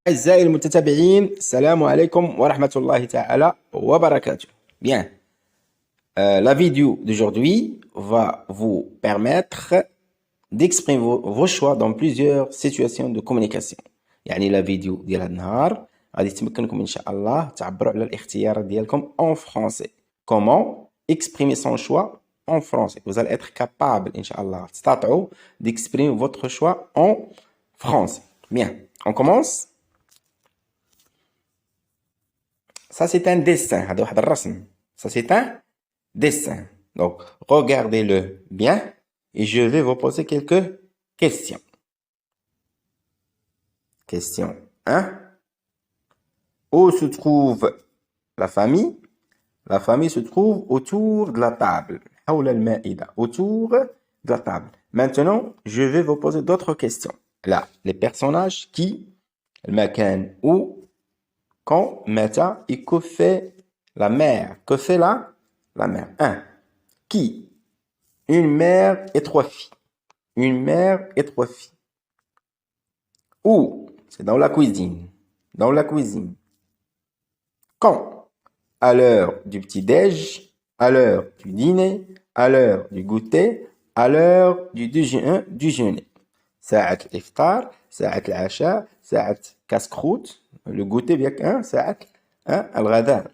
أعزائي المتتابعين السلام عليكم ورحمة الله تعالى وبركاته. Bien, la vidéo d'aujourd'hui va vous permettre d'exprimer vos choix dans plusieurs situations de communication. يعني la vidéo ديال هاد النهار غادي تمكنكم إن شاء الله تعبروا على الاختيارات ديالكم en français. Comment exprimer son choix en français. Vous allez être capable إن شاء الله تستطيعوا d'exprimer votre choix en français. Bien, on commence. Ça, c'est un dessin. هذا واحد الرسم. Ça, c'est un dessin. Donc, regardez-le bien et je vais vous poser quelques questions. Question 1. Où se trouve la famille? La famille se trouve autour de la table. حول المائدة. Autour de la table. Maintenant, je vais vous poser d'autres questions. Là, les personnages qui, المكان où, quand, متى et que fait la mère? Que fait la mère? 1. Qui? Une mère et 3 filles. Une mère et 3 filles. Où? C'est dans la cuisine. Dans la cuisine. Quand? À l'heure du petit-déj, à l'heure du dîner, à l'heure du goûter, à l'heure du déjeuner. ساعة الإفطار, ساعة العشاء, ساعة casse-croûte, le goûter bien ساعة الغداء.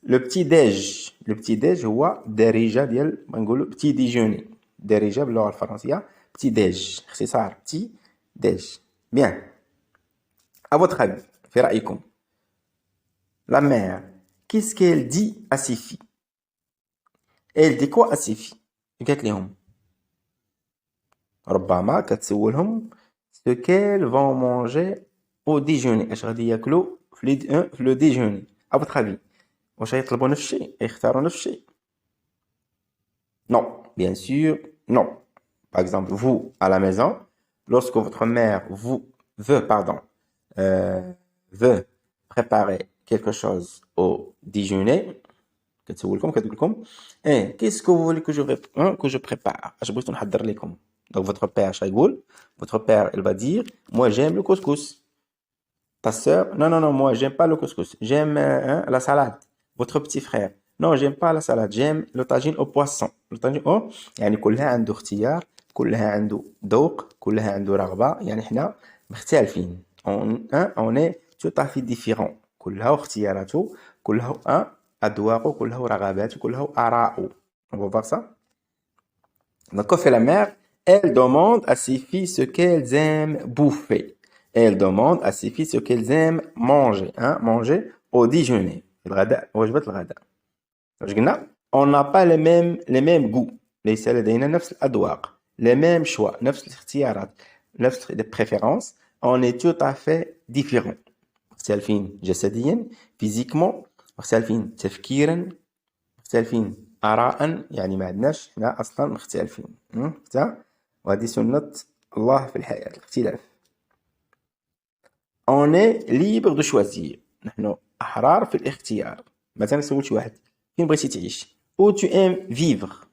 Le petit-déj هو دارجة ديال ما نقولوا petit déjeuner. دارجة باللغة الفرنسية petit déj. اختصار petit déj. Bien. À votre avis, في رأيكم, la mère, qu'est-ce qu'elle dit à ses filles? Elle dit quoi à ses filles? قالت لهم ربما كتسولهم ce qu'elles vont manger au déjeuner. اش غادي ياكلوا في le déjeuner. À votre avis, واش يطلبوا نفس الشيء؟ يختاروا نفس الشيء؟ Non, bien sûr, non. Par exemple, vous, à la maison, lorsque votre mère veut préparer quelque chose au déjeuner, كتسولكم كتقول لكم qu'est-ce que vous voulez que je prépare? اش بغيتو نحضر لكم؟ Donc votre père اش غايقول؟ Votre père, il va dire moi j'aime le couscous. Ta sœur, non, moi j'aime pas le couscous. J'aime la salade. Votre petit frère, non, j'aime pas la salade. J'aime le tagine au poisson. Le tagine au يعني كلها عنده اختيار, كلها عنده ذوق, كلها عنده رغبة. يعني احنا مختلفين. On est tout à fait différents. كلها اختياراته, كلها أذواقه, كلها رغباته, كلها آراءه. On va voir ça. Donc, que fait la mère? Elle demande à ses filles ce qu'elles aiment bouffer. Elle demande à ses filles ce qu'elles aiment manger. Manger au déjeuner. الغداء, وجبة الغداء. واش قلنا؟ On n'a pas les mêmes goûts. ليس لدينا نفس الأذواق. Les mêmes choix. نفس الاختيارات. نفس les préférences. On est tout à fait différents. مختلفين جسديا, physiquement. مختلفين تفكيرا. مختلفين آراء, يعني ما عندناش حنا أصلا مختلفين. وهذه سنة الله في الحياة, الاختلاف. On est libre de choisir. نحن أحرار في الاختيار. مثلا سولت واحد فين بغيتي تعيش? Où tu aimes vivre?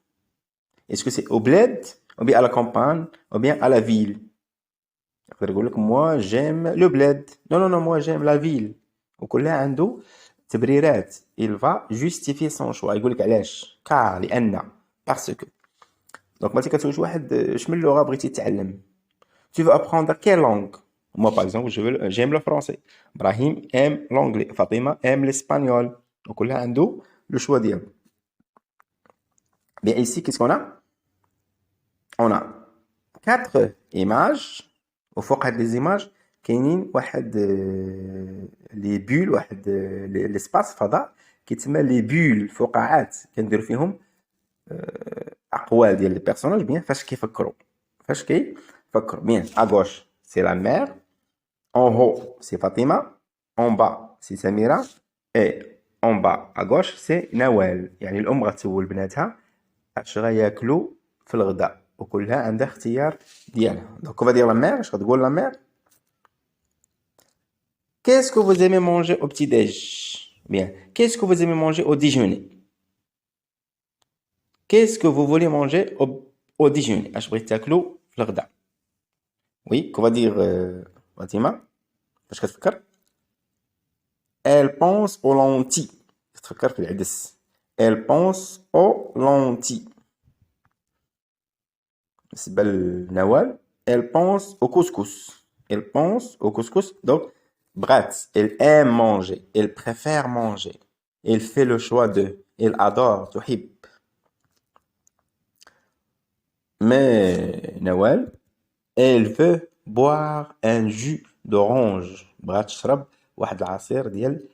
Est-ce que c'est au bled, ou bien à la campagne, ou bien à la ville? يقدر يقول لك moi j'aime le bled. Non, moi j'aime la ville. وكلها عنده تبريرات. Il va justifier son choix. يقول لك علاش؟ car لأن parce que. Donc مثلا كتسول واحد اش من لغة بغيتي تتعلم? Tu veux apprendre quelle langue? Moi par exemple j'aime le français. Brahim aime l'anglais. Fatima aime l'espagnol. وكلها عنده le choix ديالو. Bien ici qu'est-ce qu'on a? On a 4 images. وفوق هاد les images كاينين واحد لي بول, واحد ليسباس فضاء كيتسمى لي بول, فقاعات كنديرو فيهم اقوال ديال لي بيرسوناج. بيان فاش كيفكروا بيان. à gauche c'est la mère, en haut c'est Fatima, en bas c'est Samira, et en bas à gauche c'est نوال. يعني الام غتسول بناتها اش غياكلوا في الغداء, وكلها عندها اختيار ديالها. دونك on va dire la mère. اش غتقول la mère? Qu'est-ce que vous aimez manger au petit-déj? Bien. Qu'est-ce que vous aimez manger au déjeuner? Qu'est-ce que vous voulez manger au déjeuner? اش بغيتي تاكلوا في الغداء? Oui, qu'on va dire Fatima. اش كتفكر؟ elle pense aux lentilles. تفكر في العدس. Elle pense aux lentilles. بالنسبة لنوال elle pense au couscous. Elle pense au couscous. Donc, Bratz, elle aime manger. Elle préfère manger. Elle fait le choix de. Elle adore. تحب. Mais Nawal, elle veut boire un jus d'orange. بغات تشرب واحد العصير ديال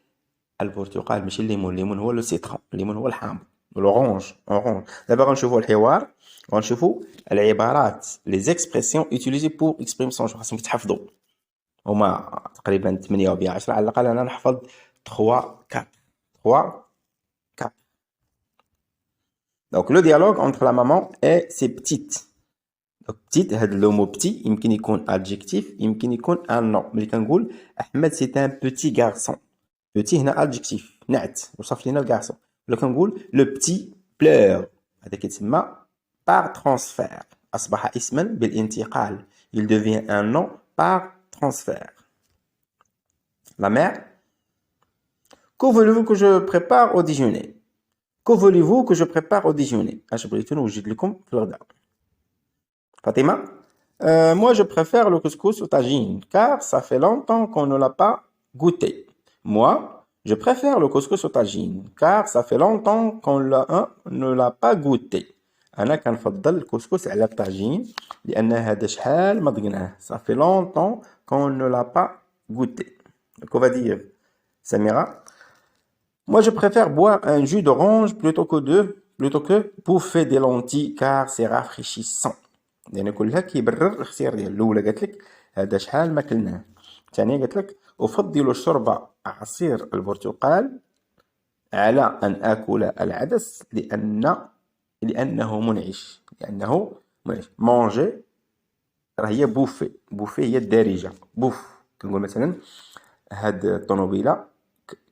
البرتقال ماشي الليمون. الليمون هو لو سيترون. الليمون هو الحامض. الاورانج اورانج. دابا غنشوفوا الحوار غنشوفوا العبارات لي زيكسبرسيون utilisées pour exprimer son choix. خاصكم تحفظوا هما تقريبا 8 و 10 على الاقل. انا نحفظ 3 4. Donc le dialogue entre la maman et ses petites. Donc petite هاد لو مو petit يمكن يكون adjectif يمكن يكون un nom. ملي كنقول احمد c'est un petit garçon. petit هنا adjectif نعت وصف لينا الكارسون. ولا كنقول le petit pleure هذا كيتسمى par transfert. اصبح اسما بالانتقال. Il devient un nom par transfert. La mère. Que voulez-vous que je prépare au déjeuner? Que voulez-vous que je prépare au déjeuner? اش بغيتو نوجد لكم في الغداء؟ Fatima, moi je préfère le couscous au tagine car ça fait longtemps qu'on ne l'a pas goûté. Moi, je préfère le couscous au tagine car ça fait longtemps qu'on ne l'a pas goûté. أنا كنفضل الكسكس على الطاجين لأن هذا شحال ما ضقناه. Ça fait longtemps qu'on ne l'a pas goûté. Donc on va dire Samira. Moi je préfère boire un jus d'orange plutôt que bouffer des lentilles car c'est rafraîchissant. يعني كلها كيبرر الاختيار ديال الاولى قالت لك هذا شحال ما كلناه. الثانيه قالت لك افضل شرب عصير البرتقال على ان اكل العدس لانه منعش. مونجي راه هي بوفي هي الدارجه. بوف كنقول مثلا هاد الطوموبيله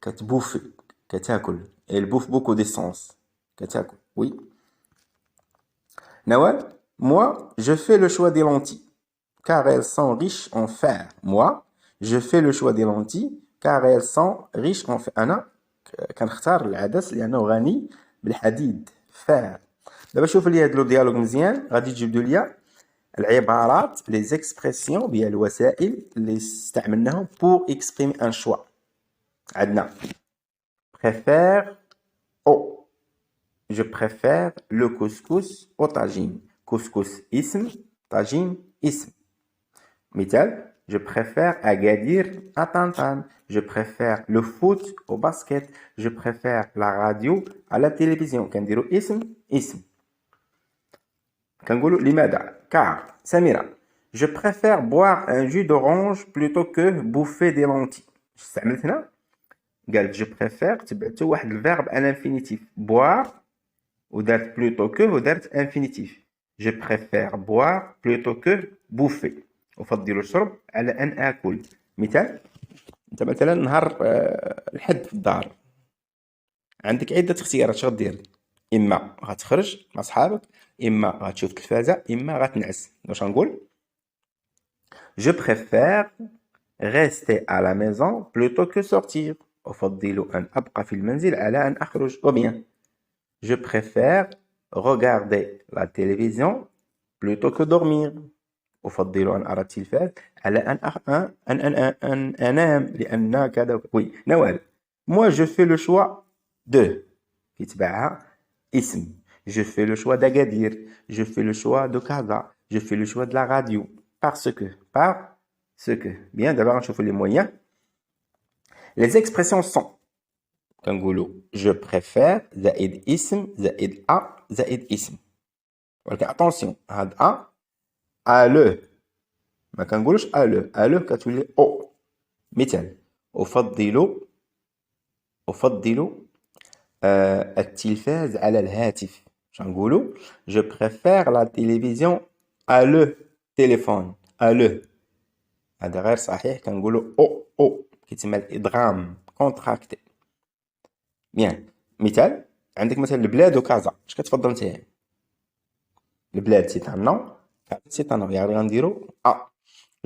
كتبوفي كتاكل. elle bouffe beaucoup d'essence كتاكل. oui. Nawal. Moi, je fais le choix des lentilles, car elles sont riches en fer. Moi, je fais le choix des lentilles, car elles sont riches en fer. أنا كنختار العدس لأنه غني بالحديد. fer. دابا شوف لي هاد لو ديالوج مزيان. غادي تجبدوا ليا العبارات لي زيكسبرسيون ديال الوسائل اللي استعملناهم pour exprimer un choix. عندنا préfère au. Je préfère le couscous au tagine. Couscous اسم tagine اسم. مثال je préfère Agadir à Tantan. Je préfère le foot au basket. Je préfère la radio à la télévision. كنديرو اسم. كنقولوا لماذا؟ car سميرة. Je préfère boire un jus d'orange plutôt que bouffer des lentilles. استعملت هنا قالت je préfère تبعتو واحد الفيرب à l'infinitif boire ودارت plutôt que ودارت infinitif. Je préfère boire plutôt que bouffer. أفضل الشرب على أن آكل. مثال أنت مثلا نهار الحد في الدار عندك عدة اختيارات. شغل دير؟ إما غتخرج مع صحابك إما غتشوف تلفازة إما غتنعس. واش غنقول؟ Je préfère rester à la maison plutôt que sortir. أفضل أن أبقى في المنزل على أن أخرج. ou bien Je préfère regarder la télévision plutôt que dormir. أفضل أن أرى التلفاز على أن أنام لأن كذا. oui. نوال. Moi je fais le choix de كيتبعها اسم. Je fais le choix d'Agadir. Je fais le choix de Casa. Je fais le choix de la radio. Parce que. Bien, d'abord نشوفوا les moyens. Les expressions sont كنقولوا je préfère زائد اسم زائد زائد اسم. ولكن attention هاد le ما كنقولوش le كتولي او. مثال أفضل التلفاز على الهاتف. شنقولوا je préfère la télévision à le téléphone. le هذا غير صحيح. كنقولوا او كيتسمى الادغام كونتراكتي. بيان. مثال عندك مثلا البلاد وكازا. اش كتفضل نتايا؟ البلاد سي ان نون كازا سي ان نون. يعني غنديرو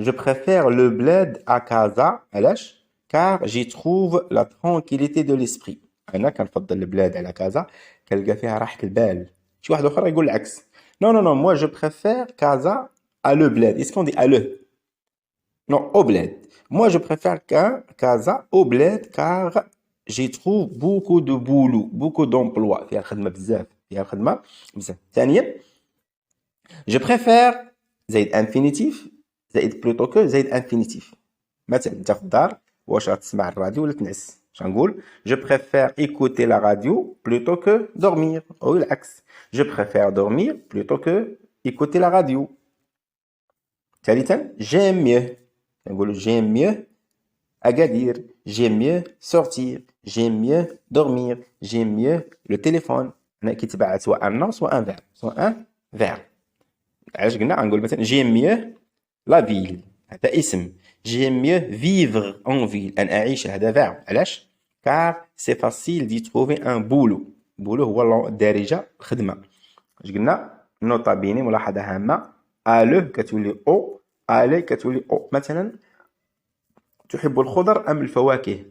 je préfère le bled à Casa. علاش؟ car j'y trouve la tranquillité de l'esprit. أنا كنفضل البلاد على كازا كنلقى فيها راحة البال. شي واحد آخر يقول العكس. Non, non, non, moi je préfère Casa à le bled. Est-ce qu'on dit à le? Non, au bled. Moi je préfère Casa au bled car j'y trouve beaucoup de boulot, beaucoup d'emplois. فيها الخدمة بزاف، فيها الخدمة بزاف. ثانيا je préfère زائد infinitif زائد plutôt que زائد infinitif. مثلا انت في الدار واش غتسمع الراديو ولا تنعس؟ اش غنقول؟ je préfère écouter la radio plutôt que dormir. او العكس je préfère dormir plutôt que écouter la radio. ثالثا j'aime mieux نقول j'aime mieux Agadir, j'aime mieux sortir, j'aime mieux dormir, j'aime mieux le téléphone. هنا كيتبع سواء un nom soit un verbe, soit un verbe. علاش قلنا غنقول مثلا j'aime mieux la ville هذا اسم. j'aime mieux vivre en ville أن أعيش هذا verbe. علاش؟ car c'est facile d'y trouver un boulot. boulot هو الدارجة الخدمة. اش قلنا؟ نوطة بيني ملاحظة هامة ألو كتولي أو ألي كتولي أو. مثلا تحب الخضر أم الفواكه؟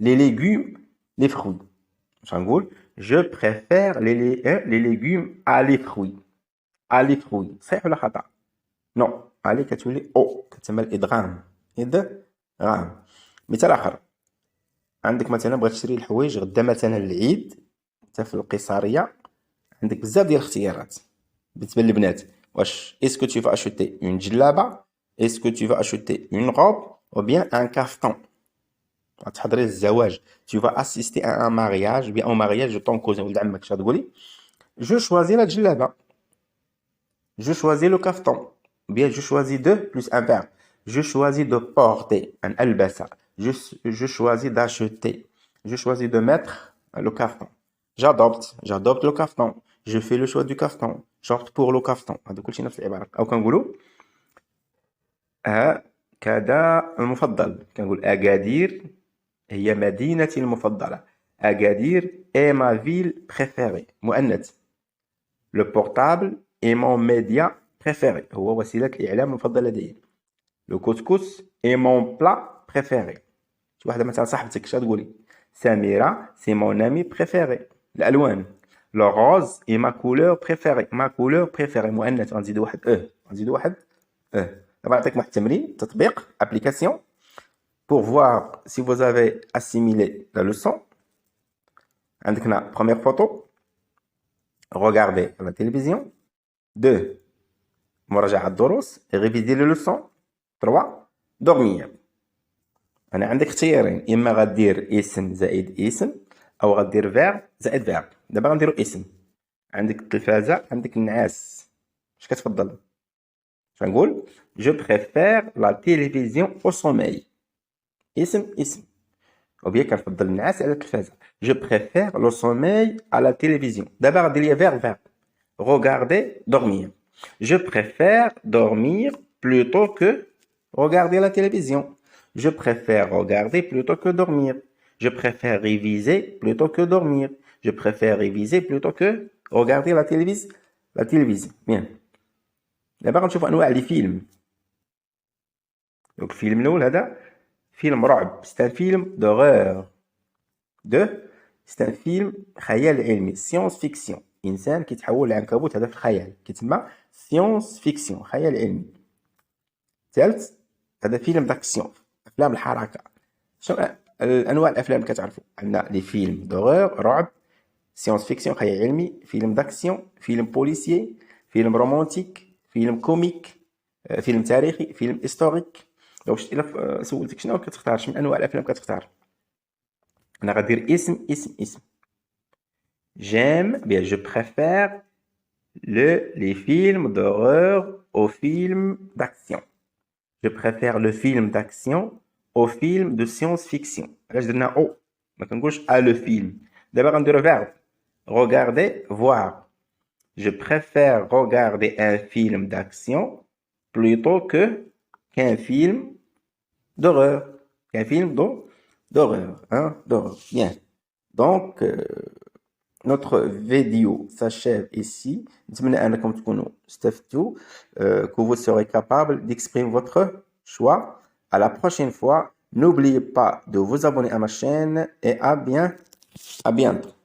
les légumes les fruits. اش غنقول؟ je préfère les légumes à les fruits. à les fruits صحيح ولا خطأ؟ نو علي كتولي او كتسمى الادغام. ادغام. مثال اخر عندك مثلا بغيت تشري الحوايج غدا مثلا العيد انت في القيصريه عندك بزاف ديال الاختيارات بالنسبه للبنات. واش اسكو tu vas acheter une جلابه اسكو tu vas acheter une robe ou bien un caftan. غتحضري للزواج tu vas assister à un mariage bien au mariage de ton cousin ولد عمك. اش غتقولي؟ je choisis la جلابه je choisis le caftan. Bien, je choisis de plus un verbe. Je choisis de porter un albasa. Je choisis d'acheter. Je choisis de mettre le caftan. J'adopte le caftan. Je fais le choix du caftan. J'opte pour le caftan. هذا كل شيء نفس العبارة. أو كنقولوا كذا المفضل. كنقول أكادير هي مدينتي المفضلة. أكادير est ma ville préférée. مؤنث. Le portable est mon média préféré. هو وسيلة الإعلام المفضلة لدي. Le couscous est mon plat préféré. شي واحدة مثلا صاحبتك اش تقولي؟ سميرة c'est mon ami préféré. الألوان le rose est ma couleur préférée. ma couleur préférée مؤنث غنزيدو واحد دابا نعطيك واحد التمرين تطبيق application pour voir si vous avez assimilé la leçon. عندك هنا première photo regarder la télévision. 2 مراجعة الدروس réviser les leçons. 3 dormir. أنا عندك اختيارين إما غدير اسم زائد اسم أو غدير verb زائد verb. دابا غنديرو اسم. عندك التلفازة عندك النعاس اش كتفضل؟ اش غنقول؟ je préfère la télévision au sommeil. اسم أو بيان كنفضل النعاس على التلفازة. je préfère le sommeil à la télévision. دابا غدير ليا verb regarder dormir. Je préfère dormir plutôt que regarder la télévision. Je préfère regarder plutôt que dormir. Je préfère réviser plutôt que dormir. Je préfère réviser plutôt que regarder la télévision. Bien. دابا غنشوفوا أنواع لي فيلم. دونك الفيلم الأول هذا فيلم رعب. C'est un film d'horreur. 2 c'est un film خيال علمي science fiction. إنسان كيتحول لعنكبوت هذا في الخيال كيتسمى سيونس فيكسيون خيال علمي. ثالث هذا فيلم داكسيون افلام الحركه. شنو الانواع الافلام اللي كتعرفوا؟ عندنا لي فيلم دوغور رعب سيونس فيكسيون خيال علمي فيلم داكسيون فيلم بوليسيي فيلم رومانتيك فيلم كوميك فيلم تاريخي فيلم هيستوريك. دونك الا سولتك شنو كتختار من انواع الافلام كتختار؟ انا غادير اسم. j'aime bien je préfère les films d'horreur aux films d'action. Je préfère le film d'action au film de science-fiction. علاش درنا او ما كنقولش le film. دابا غنديرو verbe regarder voir. Je préfère regarder un film d'action plutôt qu'un film d'horreur. D'horreur. Bien. Donc notre vidéo s'achève ici. نتمنى أنكم تكونوا استفدتوا que vous serez capable d'exprimer votre choix À la prochaine fois. N'oubliez pas de vous abonner à ma chaîne et à bientôt.